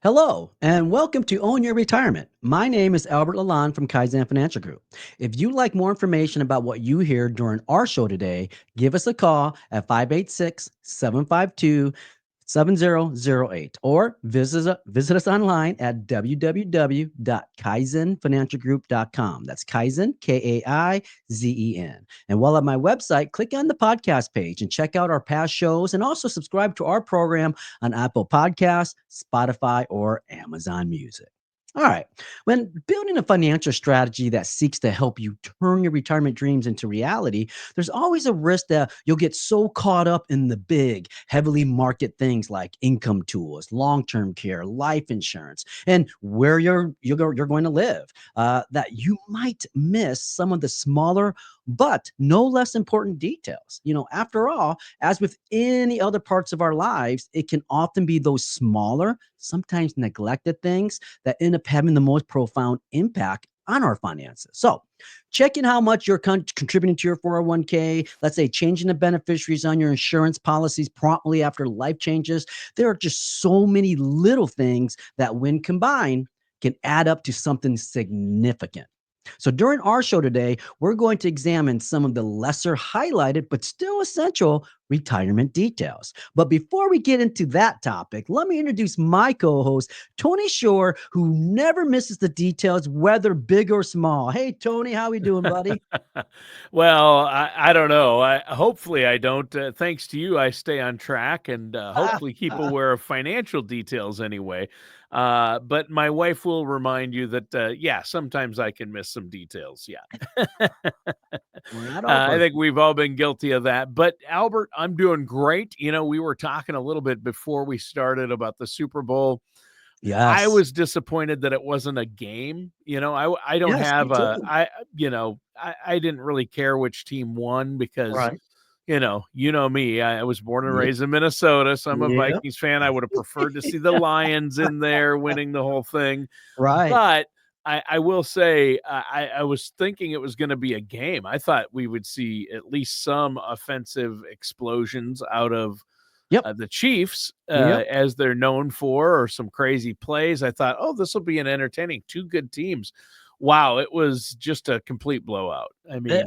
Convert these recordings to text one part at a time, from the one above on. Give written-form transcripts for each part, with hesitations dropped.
Hello, and welcome to Own Your Retirement. My name is Albert Lalonde from Kaizen Financial Group. If you'd like more information about what you hear during our show today, give us a call at 586-752-7008 or visit us online at www.kaizenfinancialgroup.com. That's Kaizen, Kaizen. And while at my website, click on the podcast page and check out our past shows and also subscribe to our program on Apple Podcasts, Spotify, or Amazon Music. All right. When building a financial strategy that seeks to help you turn your retirement dreams into reality, there's always a risk that you'll get so caught up in the big, heavily market things like income tools, long-term care, life insurance, and where you're going to live, that you might miss some of the smaller but no less important details. After all, as with any other parts of our lives, it can often be those smaller, sometimes neglected things that end up having the most profound impact on our finances. So, checking how much you're contributing to your 401k, let's say changing the beneficiaries on your insurance policies promptly after life changes. There are just so many little things that, when combined, can add up to something significant. So during our show today, we're going to examine some of the lesser highlighted but still essential retirement details. But before we get into that topic, let me introduce my co-host, Tony Shore, who never misses the details, whether big or small. Hey, Tony, how we doing, buddy? Well, I don't know. Hopefully I don't. Thanks to you, I stay on track and hopefully keep aware of financial details anyway. But my wife will remind you that, yeah, sometimes I can miss some details. Yeah. We're not all I think perfect. we've all been guilty of that. But Albert, I'm doing great. We were talking a little bit before we started about the Super Bowl. I Yes. was disappointed that it wasn't a game. I don't Yes, me have too. I didn't really care which team won because Right. me. I was born and Yep. raised in Minnesota, so I'm a Yep. Vikings fan. I would have preferred to see the Lions in there winning the whole thing. Right. But I will say I was thinking it was going to be a game. I thought we would see at least some offensive explosions out of Yep. the Chiefs, Yep. as they're known for, or some crazy plays. I thought, oh, this will be an entertaining, two good teams. Wow, it was just a complete blowout. I Eh, mean,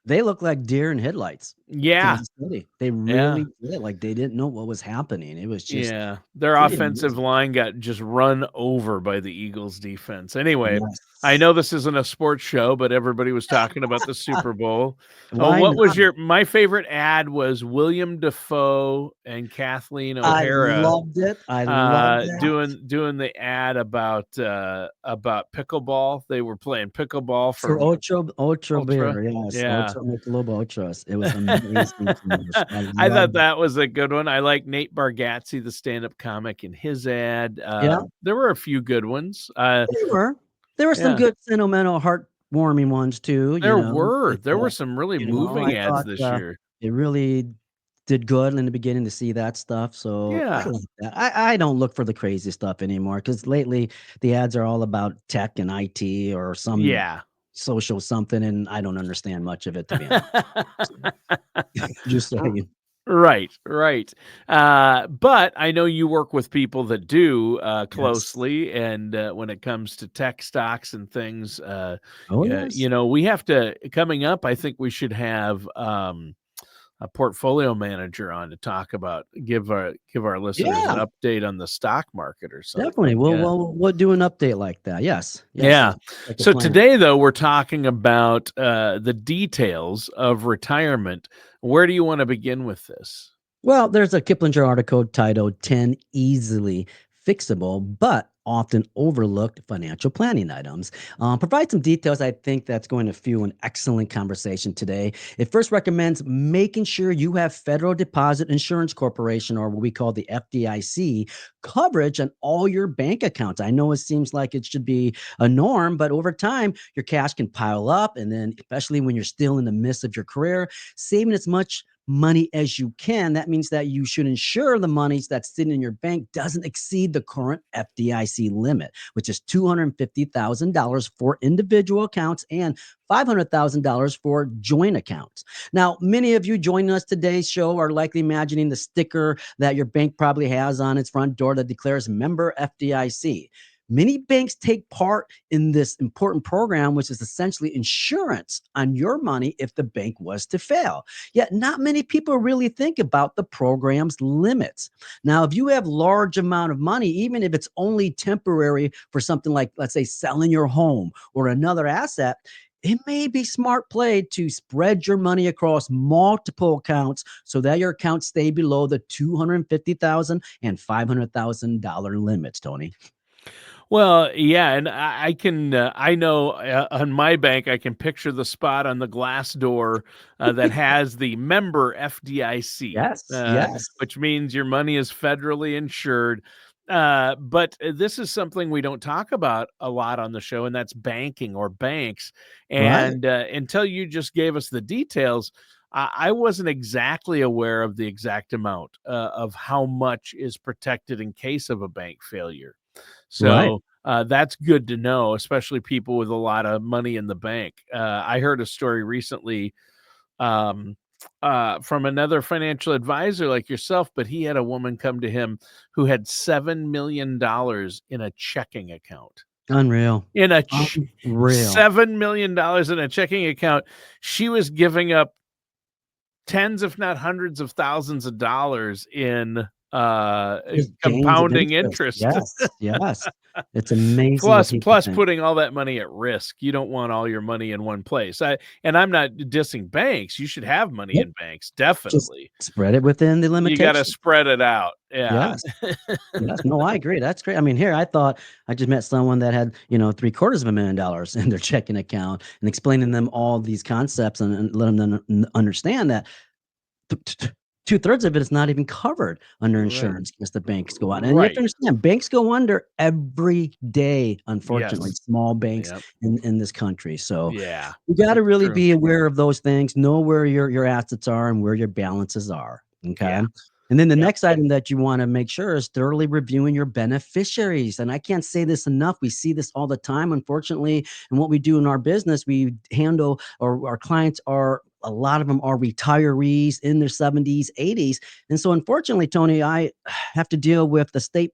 They look like deer in headlights, yeah, Kansas City. They yeah. really did, like, they didn't know what was happening. It was just Yeah, their pretty offensive amazing. line got just run over by the Eagles defense. Anyway, I Yes. know this isn't a sports show, but everybody was talking about the Super Bowl. Oh, Why what was not? my favorite ad was William Defoe and Kathleen I O'Hara loved it. I loved that. doing the ad about pickleball. They were playing pickleball For for Ultra Ultra. Beer, yes, Yeah. Ultra Michelob Ultras. It was amazing commercial. I I thought loved it. that was a good one. I like Nate Bargatze, the stand-up comic, in his ad. Yeah, There were a few good ones. they were. There were some Yeah, good sentimental, heartwarming ones too, there were some really moving I ads thought, this year. it really did good in the beginning to see that stuff, so I Yeah, like that. I don't look for the crazy stuff anymore because lately the ads are all about tech and IT or some yeah. social something, and I don't understand much of it, to be honest. So, just saying. Right, right. But I know you work with people that do Yes. closely, and when it comes to tech stocks and things, Oh, yes. we have to coming up. I think we should have a portfolio manager on to talk about give our listeners an Yeah, update on the stock market or definitely. something. We'll Yeah. we'll we'll do an update like that. Yes. Yes. Yeah. Sounds like a So plan. today, though, we're talking about the details of retirement. Where do you want to begin with this? Well, there's a Kiplinger article titled 10 Easily Fixable But Often Overlooked Financial Planning Items. Provide some details. I think that's going to fuel an excellent conversation today. It first recommends making sure you have Federal Deposit Insurance Corporation, or what we call the FDIC, coverage on all your bank accounts. I know it seems like it should be a norm, but over time, your cash can pile up. And then, especially when you're still in the midst of your career, saving as much money as you can. That means that you should ensure the monies that's sitting in your bank doesn't exceed the current FDIC limit, which is $250,000 for individual accounts and $500,000 for joint accounts. Now, many of you joining us today's show are likely imagining the sticker that your bank probably has on its front door that declares member FDIC. Many banks take part in this important program, which is essentially insurance on your money if the bank was to fail. Yet, not many people really think about the program's limits. Now, if you have large amount of money, even if it's only temporary for something like, let's say, selling your home or another asset, it may be smart play to spread your money across multiple accounts so that your accounts stay below the $250,000 and $500,000 limits, Tony. Well, yeah, and I can, I know on my bank, I can picture the spot on the glass door that has the member FDIC, Yes, yes, which means your money is federally insured. But this is something we don't talk about a lot on the show, and that's banking or banks. right, And until you just gave us the details, I wasn't exactly aware of the exact amount of how much is protected in case of a bank failure. right. So that's good to know, especially people with a lot of money in the bank. I heard a story recently um, from another financial advisor like yourself, but he had a woman come to him who had $7 million in a checking account. Unreal, In a unreal. $7 million in a checking account, she was giving up tens, if not hundreds of thousands of dollars in Just gains of compounding interest. interest. Yes, yes. It's amazing what Plus people plus think. putting all that money at risk. You don't want all your money in one place. I'm not dissing banks. You should have money Yep, in banks, just definitely. spread it within the You gotta limitations. spread it out. Yeah. Yes. Yes, no, I agree. That's great. I mean, here I thought I just met someone that had, $750,000 in their checking account and explaining them all these concepts and letting them understand that two-thirds of it is not even covered under Right. insurance because the banks go out. And you have to Right. understand, banks go under every day, unfortunately, Yes. small banks Yep. in this country. So Yeah. you got to It's really true. be aware of those things, know where your assets are and where your balances are. Okay. Yeah. And then the Yep. next item that you want to make sure is thoroughly reviewing your beneficiaries. And I can't say this enough. We see this all the time, unfortunately. And what we do in our business, we handle, or our clients are, a lot of them are retirees in their 70s, 80s. And so, unfortunately, Tony, I have to deal with the state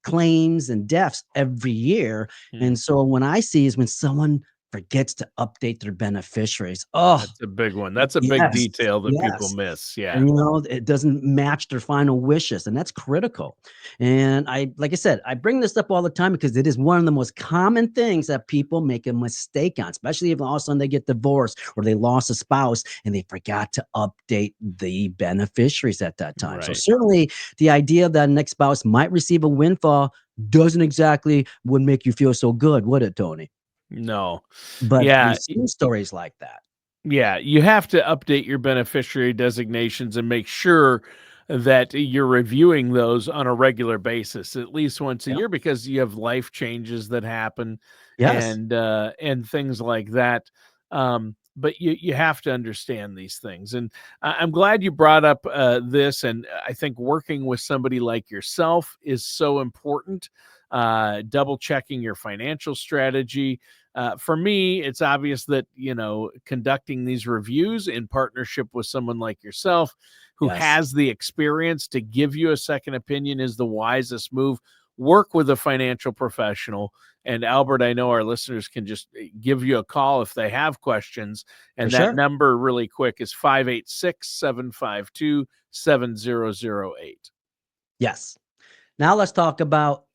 claims and deaths every year. Hmm. And so, when I see is when someone forgets to update their beneficiaries. Oh, That's a big one. That's a big yes, detail that people yes. miss. Yeah. And, it doesn't match their final wishes, and that's critical. And like I said, I bring this up all the time because it is one of the most common things that people make a mistake on, especially if all of a sudden they get divorced or they lost a spouse and they forgot to update the beneficiaries at that time. So Right. certainly the idea that next spouse might receive a windfall doesn't exactly would make you feel so good, would it, Tony? No. But we've Yeah. seen stories like that. Yeah, you have to update your beneficiary designations and make sure that you're reviewing those on a regular basis, at least once a Yeah. year, because you have life changes that happen Yes. and things like that. But you have to understand these things, and I'm glad you brought up this. And I think working with somebody like yourself is so important. Double checking your financial strategy, for me, it's obvious that, conducting these reviews in partnership with someone like yourself who Yes. has the experience to give you a second opinion is the wisest move. Work with a financial professional. And Albert, I know our listeners can just give you a call if they have questions. For And that sure. number, really quick, is 586-752-7008. Yes. Now let's talk about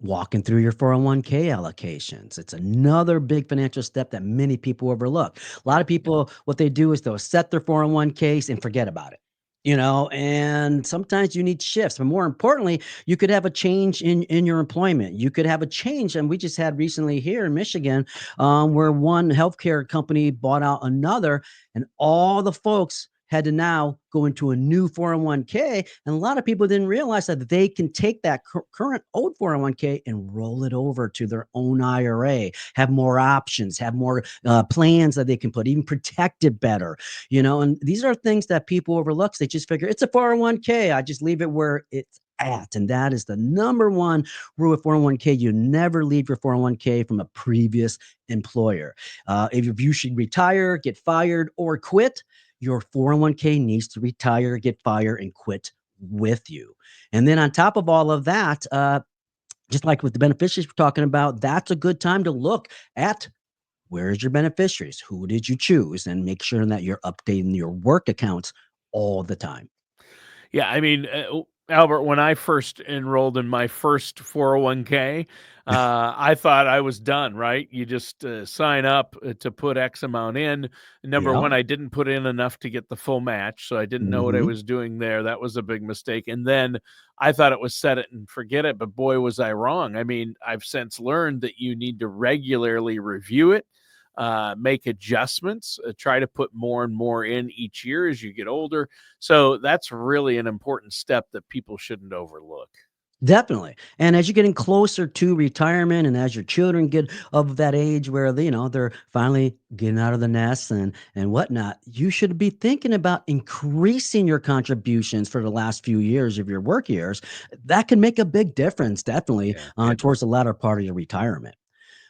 walking through your 401k allocations. It's another big financial step that many people overlook. A lot of people, what they do is they'll set their 401ks and forget about it. And sometimes you need shifts, but more importantly, you could have a change in your employment. You could have a change, and we just had recently here in Michigan, where one healthcare company bought out another, and all the folks had to now go into a new 401k. And a lot of people didn't realize that they can take that current old 401k and roll it over to their own IRA, have more options, have more plans that they can put, even protect it better, and these are things that people overlook. They just figure it's a 401k. I just leave it where it's at. And that is the number one rule with 401k. You never leave your 401k from a previous employer. If you should retire, get fired, or quit, your 401k needs to retire, get fired, and quit with you. And then on top of all of that, just like with the beneficiaries we're talking about, that's a good time to look at where's your beneficiaries, who did you choose, and make sure that you're updating your work accounts all the time. Yeah, I mean, Albert, when I first enrolled in my first 401k, I thought I was done, right? You just sign up to put X amount in. Number Yeah. one, I didn't put in enough to get the full match, so I didn't know what I Hmm. was doing there. That was a big mistake. And then I thought it was set it and forget it, but boy, was I wrong. I mean, I've since learned that you need to regularly review it, make adjustments, try to put more and more in each year as you get older. So that's really an important step that people shouldn't overlook. Definitely. And as you're getting closer to retirement and as your children get of that age where they're finally getting out of the nest and whatnot, you should be thinking about increasing your contributions for the last few years of your work years. That can make a big difference, definitely, Yeah. towards the latter part of your retirement.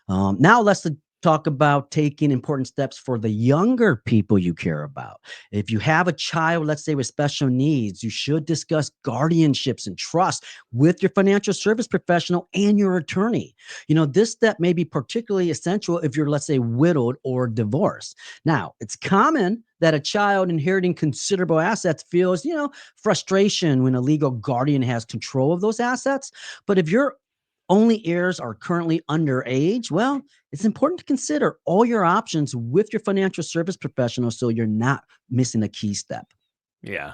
Now let's talk about taking important steps for the younger people you care about. If you have a child, let's say with special needs, you should discuss guardianships and trust with your financial service professional and your attorney. This step may be particularly essential if you're, let's say, widowed or divorced. Now, it's common that a child inheriting considerable assets feels, frustration when a legal guardian has control of those assets. But if you're only heirs are currently underage, well, it's important to consider all your options with your financial service professional so you're not missing a key step. Yeah.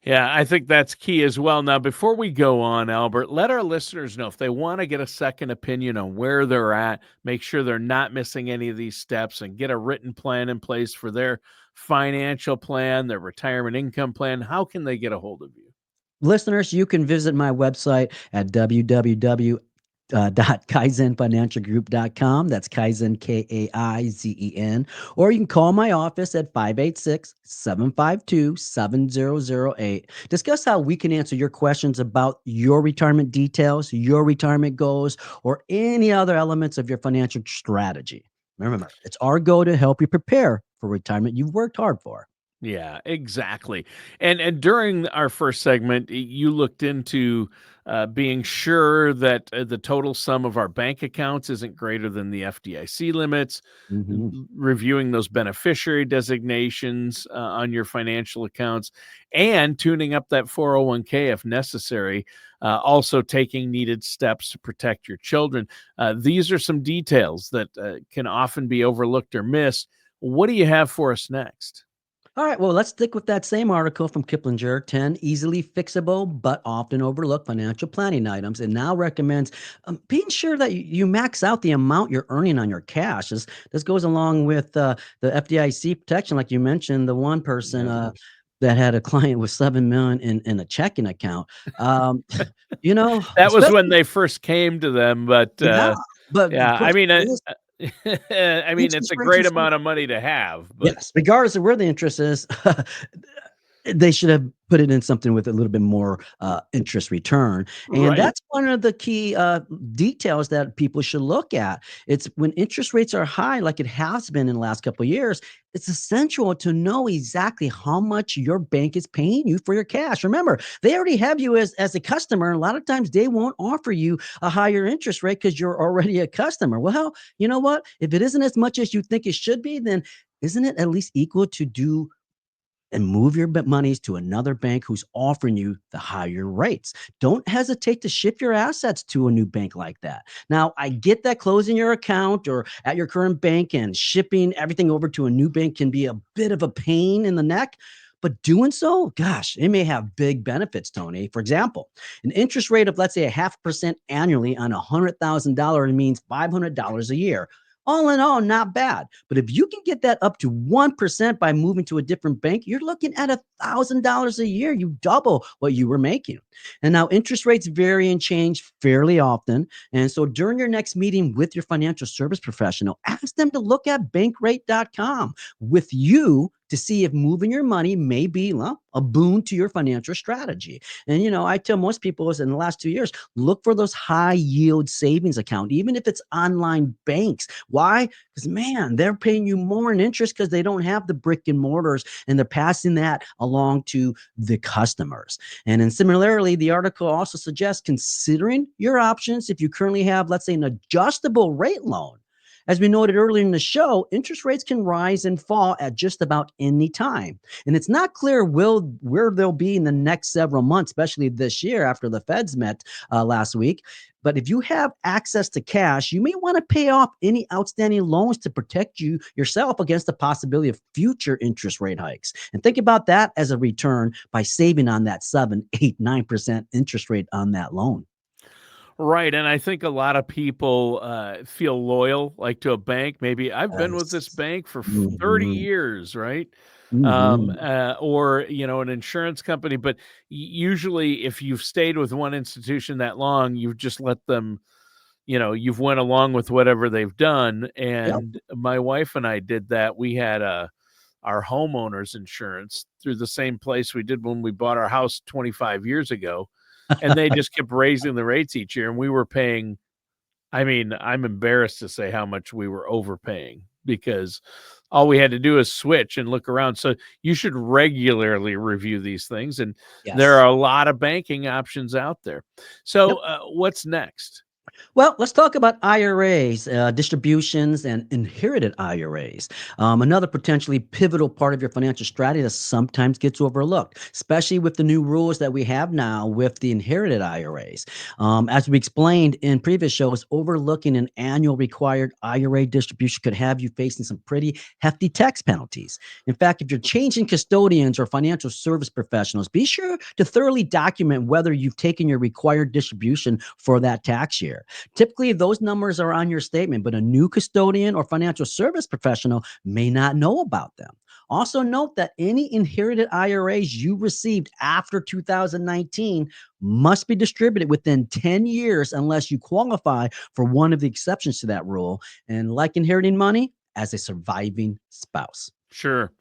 Yeah, I think that's key as well. Now, before we go on, Albert, let our listeners know if they want to get a second opinion on where they're at, make sure they're not missing any of these steps, and get a written plan in place for their financial plan, their retirement income plan. How can they get a hold of you? Listeners, you can visit my website at www kaizenfinancialgroup.com. That's Kaizen, Kaizen. Or you can call my office at 586-752-7008. Discuss how we can answer your questions about your retirement details, your retirement goals, or any other elements of your financial strategy. Remember, it's our goal to help you prepare for retirement you've worked hard for. Yeah, exactly. And during our first segment, you looked into being sure that the total sum of our bank accounts isn't greater than the FDIC limits, Mhm. reviewing those beneficiary designations on your financial accounts, and tuning up that 401k if necessary. Also, taking needed steps to protect your children. These are some details that can often be overlooked or missed. What do you have for us next? All right, well, let's stick with that same article from Kiplinger, 10 easily fixable but often overlooked financial planning items. It now recommends being sure that you max out the amount you're earning on your cash. This goes along with the FDIC protection, like you mentioned, the one person Yeah. that had a client with 7 million in a checking account. Um, you know, That was when especially, they first came to them, but, yeah, but the yeah, I question mean, is, I mean, it's interest a rates are great so. amount of money to have, but Yes, regardless of where the interest is, they should have put it in something with a little bit more interest return. And right. that's one of the key details that people should look at. It's when interest rates are high, like it has been in the last couple of years, it's essential to know exactly how much your bank is paying you for your cash. Remember, they already have you as a customer. And a lot of times they won't offer you a higher interest rate because you're already a customer. Well, you know what? If it isn't as much as you think it should be, then isn't it at least equal to do and move your monies to another bank who's offering you the higher rates? Don't hesitate to shift your assets to a new bank like that. Now, I get that closing your account or at your current bank and shipping everything over to a new bank can be a bit of a pain in the neck. But doing so, gosh, it may have big benefits, Tony. For example, an interest rate of, let's say, a 0.5% annually on $100,000 means $500 a year. All in all, not bad. But if you can get that up to 1% by moving to a different bank, you're looking at $1,000 a year. You double what you were making. And now interest rates vary and change fairly often. And so during your next meeting with your financial service professional, ask them to look at bankrate.com with you to see if moving your money may be, well, a boon to your financial strategy. And I tell most people is in the last 2 years, look for those high yield savings account, even if it's online banks. Why? Because man, they're paying you more in interest because they don't have the brick and mortars, and they're passing that along to the customers. And then similarly, the article also suggests considering your options if you currently have, let's say, an adjustable rate loan. As we noted earlier in the show, interest rates can rise and fall at just about any time. And it's not clear where they'll be in the next several months, especially this year after the Feds met last week. But if you have access to cash, you may want to pay off any outstanding loans to protect yourself against the possibility of future interest rate hikes. And think about that as a return by saving on that 7, 8, 9% interest rate on that loan. Right, and I think a lot of people, feel loyal, like, to a bank. Maybe, "I've been with this Yes. bank for 30 Hmm. years," right? Hmm. Or, an insurance company, but usually, if you've stayed with one institution that long, you've just let them you've went along with whatever they've done, Yep. and my wife and I did that. We had, our homeowner's insurance through the same place we did when we bought our house 25 years ago, and they just kept raising the rates each year, and we were paying. I mean, I'm embarrassed to say how much we were overpaying because all we had to do is switch and look around. So you should regularly review these things, and there Yes. are a lot of banking options out there. So, Yep. what's next? Well, let's talk about IRAs, distributions, and inherited IRAs. Another potentially pivotal part of your financial strategy that sometimes gets overlooked, especially with the new rules that we have now with the inherited IRAs. As we explained in previous shows, overlooking an annual required IRA distribution could have you facing some pretty hefty tax penalties. In fact, if you're changing custodians or financial service professionals, be sure to thoroughly document whether you've taken your required distribution for that tax year. Typically, those numbers are on your statement, but a new custodian or financial service professional may not know about them. Also, note that any inherited IRAs you received after 2019 must be distributed within 10 years unless you qualify for one of the exceptions to that rule. And like inheriting money, as a surviving spouse. Sure.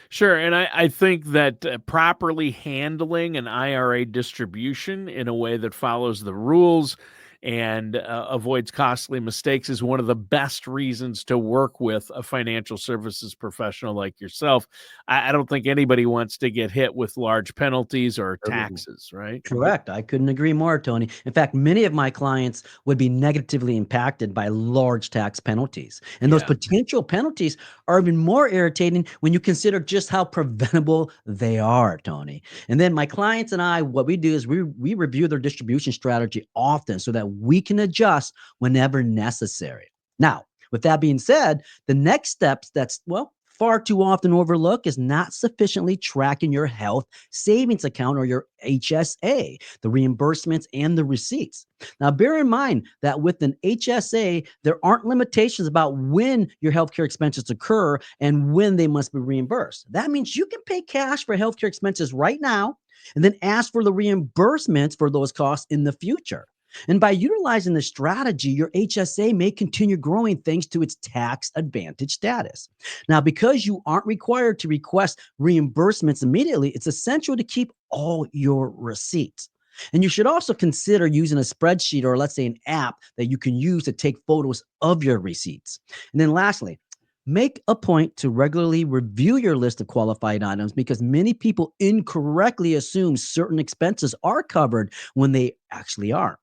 Sure. And I think that properly handling an IRA distribution in a way that follows the rules and avoids costly mistakes is one of the best reasons to work with a financial services professional like yourself. I don't think anybody wants to get hit with large penalties or taxes, right? Correct. I couldn't agree more, Tony. In fact, many of my clients would be negatively impacted by large tax penalties. And those Yeah. potential penalties are even more irritating when you consider just how preventable they are, Tony. And then my clients and I, what we do is we review their distribution strategy often so that we can adjust whenever necessary. Now, with that being said, the next steps that's, well, far too often overlooked is not sufficiently tracking your health savings account or your HSA, the reimbursements and the receipts. Now, bear in mind that with an HSA, there aren't limitations about when your healthcare expenses occur and when they must be reimbursed. That means you can pay cash for healthcare expenses right now and then ask for the reimbursements for those costs in the future. And by utilizing this strategy, your HSA may continue growing thanks to its tax advantage status. Now, because you aren't required to request reimbursements immediately, it's essential to keep all your receipts. And you should also consider using a spreadsheet or, let's say, an app that you can use to take photos of your receipts. And then, lastly, make a point to regularly review your list of qualified items because many people incorrectly assume certain expenses are covered when they actually are,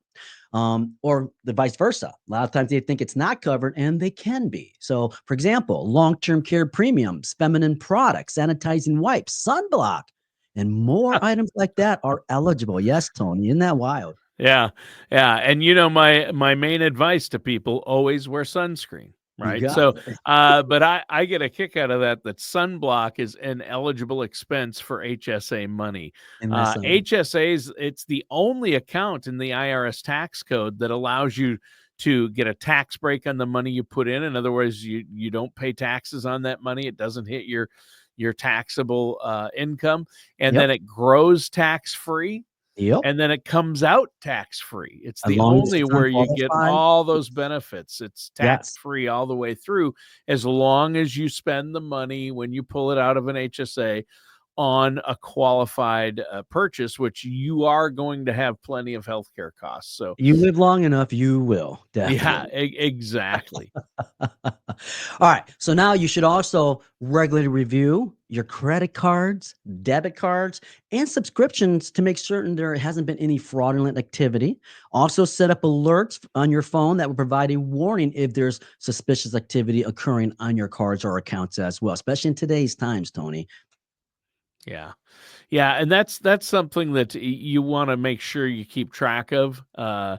or the vice versa. A lot of times they think it's not covered and they can be. So, for example, long term care premiums, feminine products, sanitizing wipes, sunblock, and more items like that are eligible. Yes, Tony, isn't that wild? Yeah, yeah, and my main advice to people, always wear sunscreen, You right? got So, it. but I get a kick out of that sunblock is an eligible expense for HSA money. And that's HSAs, it's the only account in the IRS tax code that allows you to get a tax break on the money you put in. In other words, you don't pay taxes on that money. It doesn't hit your taxable income, and then Yep. it grows tax free, Yep. and then it comes out tax free. It's As the long as only it's where you get unqualified. all those benefits. It's tax Yes. free all the way through, as long as you spend the money when you pull it out of an HSA on a qualified purchase, which you are going to have plenty of healthcare costs. So, You live long enough, you will, yeah, definitely. exactly. All right. So now you should also regularly review your credit cards, debit cards, and subscriptions to make certain there hasn't been any fraudulent activity. Also, set up alerts on your phone that will provide a warning if there's suspicious activity occurring on your cards or accounts as well, especially in today's times, Tony. Yeah. Yeah, and that's something that you want to make sure you keep track of. I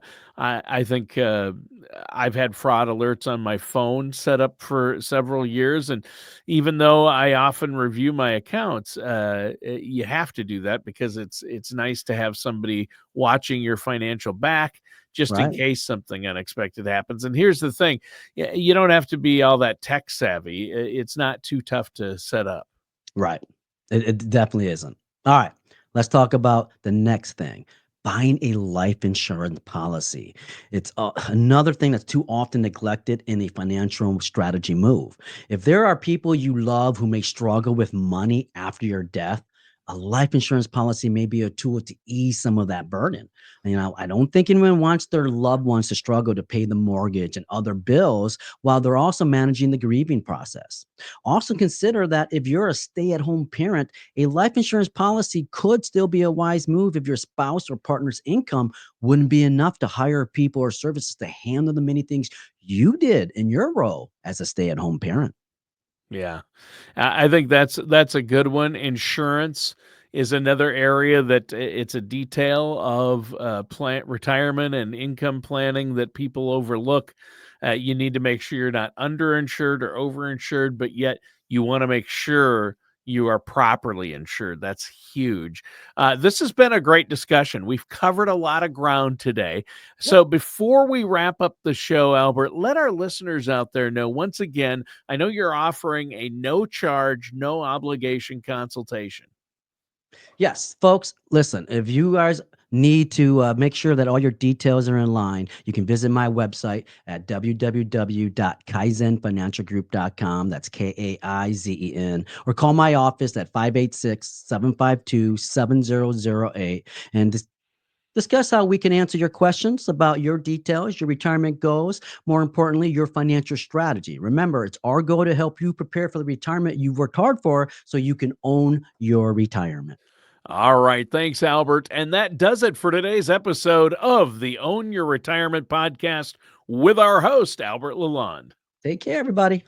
think I've had fraud alerts on my phone set up for several years, and even though I often review my accounts, you have to do that because it's nice to have somebody watching your financial back just in Right. case something unexpected happens. And here's the thing: you don't have to be all that tech savvy. It's not too tough to set up. Right. It definitely isn't. All right. Let's talk about the next thing, buying a life insurance policy. It's another thing that's too often neglected in a financial strategy move. If there are people you love who may struggle with money after your death, a life insurance policy may be a tool to ease some of that burden. I don't think anyone wants their loved ones to struggle to pay the mortgage and other bills while they're also managing the grieving process. Also, consider that if you're a stay at home parent, a life insurance policy could still be a wise move if your spouse or partner's income wouldn't be enough to hire people or services to handle the many things you did in your role as a stay at home parent. Yeah. I think that's a good one. Insurance is another area that it's a detail of plant retirement and income planning that people overlook. You need to make sure you're not underinsured or overinsured, but yet you want to make sure you are properly insured. That's huge. This has been a great discussion. We've covered a lot of ground today. Yep. So before we wrap up the show, Albert, let our listeners out there know once again, I know you're offering a no charge, no obligation consultation. Yes, folks, listen, if you guys need to make sure that all your details are in line, you can visit my website at www.kaizenfinancialgroup.com. That's Kaizen, or call my office at 586-752-7008 and discuss how we can answer your questions about your details, your retirement goals, more importantly, your financial strategy. Remember, it's our goal to help you prepare for the retirement you've worked hard for so you can own your retirement. All right. Thanks, Albert. And that does it for today's episode of the Own Your Retirement podcast with our host, Albert Lalonde. Take care, everybody.